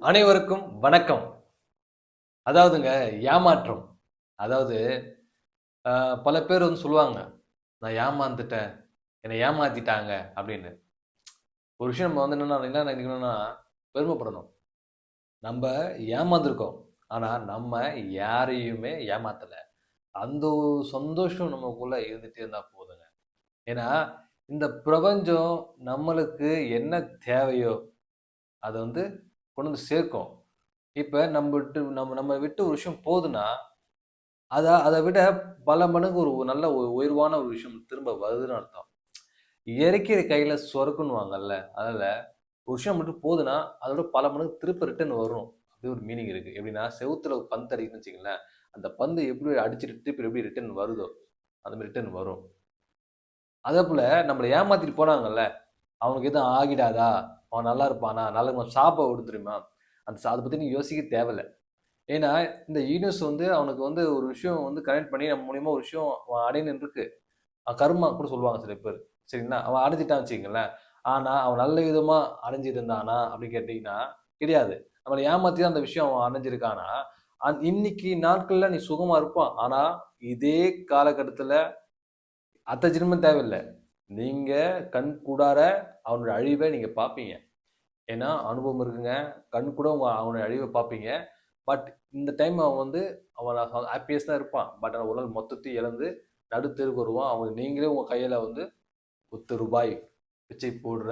அனைவருக்கும் வணக்கம். அதாவதுங்க ஏமாற்றம். அதாவது பல பேர் வந்து சொல்லுவாங்க, "நான் ஏமாந்துட்டேன். என்னை ஏமாத்திட்டாங்க" அப்படின்னு. ஒரு விஷயம் நம்ம வந்து என்ன நினைக்கணும்னா, பெருமைப்படணும். நம்ப ஏமாந்துருக்கோம். ஆனா, நம்ம யாரையுமே ஏமாத்தல. அந்த ஒரு சந்தோஷம் நமக்குள்ள இருந்துட்டே இருந்தா போதுங்க. ஏன்னா, இந்த பிரபஞ்சம் நம்மளுக்கு என்ன தேவையோ, அத வந்து கொண்டு வந்து சேர்க்கும். இப்ப நம்ம நம்ம விட்டு ஒரு விஷயம் போதுன்னா, அத விட பல மடங்கு ஒரு நல்ல உயர்வான ஒரு விஷயம் திரும்ப வருதுன்னு அர்த்தம். இயற்கை கையில சொர்க்கம்ன்னுவாங்கல்ல. அதனால ஒரு விஷயம் மட்டும் போதுன்னா, அதோட பல மடங்கு திருப்ப ரிட்டர்ன் வரும். அப்படி ஒரு மீனிங் இருக்கு. எப்படின்னா, செவுத்துல ஒரு பந்து அடிக்குதுன்னு வச்சுக்கங்களேன், அந்த பந்து எப்படி அடிச்சுட்டு திருப்பி எப்படி ரிட்டர்ன் வருதோ, அந்த மாரி ரிட்டர்ன் வரும். அதேபோல நம்மள ஏமாத்திட்டு போனாங்கல்ல, அவனுக்கு எதுவும் ஆகிடாதா? அவன் நல்லா இருப்பானா? நல்ல சாபம் விடும் தெரியுமா? அத பத்தி நீங்க யோசிக்க தேவையில்ல. ஏன்னா, இந்த யூனிவர்ஸ் வந்து அவனுக்கு வந்து ஒரு விஷயம் வந்து கனெக்ட் பண்ணி நம்ம மூலியமா ஒரு விஷயம் அவன் அடையணும்னு இருக்கு. கர்மா கூட சொல்லுவாங்க சில பேர். சரிங்களா? அவன் அடைஞ்சுட்டான்னு வச்சுக்கங்களேன். ஆனா, அவன் நல்ல விதமா அடைஞ்சிருந்தானா அப்படின்னு கேட்டீங்கன்னா, கிடையாது. நம்மள ஏமாத்தி தான் அந்த விஷயம் அவன் அடைஞ்சிருக்கான்னா, இன்னைக்கு நாட்கள்ல நீ சுகமா இருப்பான். ஆனா, இதே காலகட்டத்துல அத்த ஜென்மம் தேவையில்ல. நீங்க கண் கூடார அவனுடைய அழிவ நீங்க பார்ப்பீங்க. ஏன்னா, அனுபவம் இருக்குங்க. கண்கூட அவனுடைய அழிவ பார்ப்பீங்க. பட் இந்த டைம் அவன் வந்து அவன் ஹாப்பியஸ்ட் தான் இருப்பான். பட் ஆனா ஒரு நாள் மொத்தத்தையும் இழந்து நடுத்தெருவுக்கு வருவான். அவன் நீங்களே உங்க கையில வந்து ரூ. 10 பிச்சை போடுற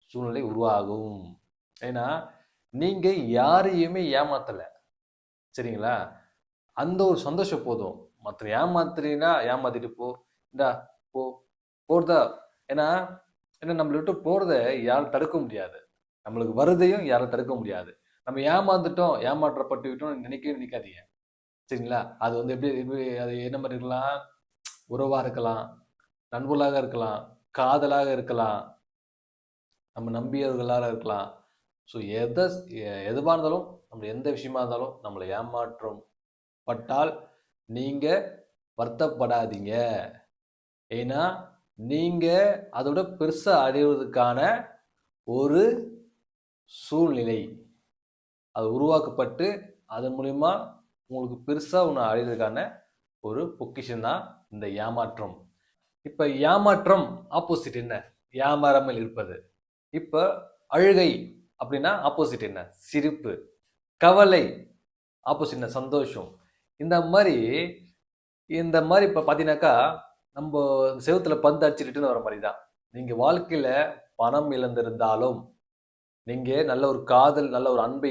சூழ்நிலை உருவாகும். ஏன்னா, நீங்க யாரையுமே ஏமாத்தல. சரிங்களா? அந்த ஒரு சந்தோஷம் போதும். மத்தவன் ஏமாத்துறீன்னா, ஏமாத்திட்டு போ. இந்தா போ. போறதா ஏன்னா ஏன்னா நம்மள விட்டு போறத யாரும் தடுக்க முடியாது. நம்மளுக்கு வரதையும் யாரும் தடுக்க முடியாது. நம்ம ஏமாந்துட்டோம், ஏமாற்றப்பட்டு விட்டோம்னு நினைக்கவே நினைக்காதீங்க. சரிங்களா? அது வந்து எப்படி எப்படி அது என்ன மாரி இருக்கலாம்? உறவா இருக்கலாம், நண்பர்களாக இருக்கலாம், காதலாக இருக்கலாம், நம்ம நம்பியவர்களாக இருக்கலாம். ஸோ எதுவா இருந்தாலும், நம்ம எந்த விஷயமா இருந்தாலும் நம்மள ஏமாற்றம் பட்டால் நீங்க வருத்தப்படாதீங்க. ஏன்னா, நீங்க அதோட பெருசா அடைவதற்கான ஒரு சூழ்நிலை. அது உருவாக்கப்பட்டு, அதன் மூலியமா உங்களுக்கு பெருசா ஒண்ணு அடையறதுக்கான ஒரு பொக்கிஷம் தான் இந்த ஏமாற்றம். இப்ப ஏமாற்றம் ஆப்போசிட் என்ன? ஏமாறாமல் இருப்பது. இப்ப அழுகை அப்படின்னா ஆப்போசிட் என்ன? சிரிப்பு. கவலை ஆப்போசிட் என்ன? சந்தோஷம். இந்த மாரி இந்த மாரி இப்ப பார்த்தீங்கன்னாக்கா, நம்ப செவுத்துல பந்து அடிச்சு ரிட்டர்ன் வர மாரி தான். நீங்க வாழ்க்கையில பணம் இழந்திருந்தாலும், நீங்க நல்ல ஒரு காதல், நல்ல ஒரு அன்பை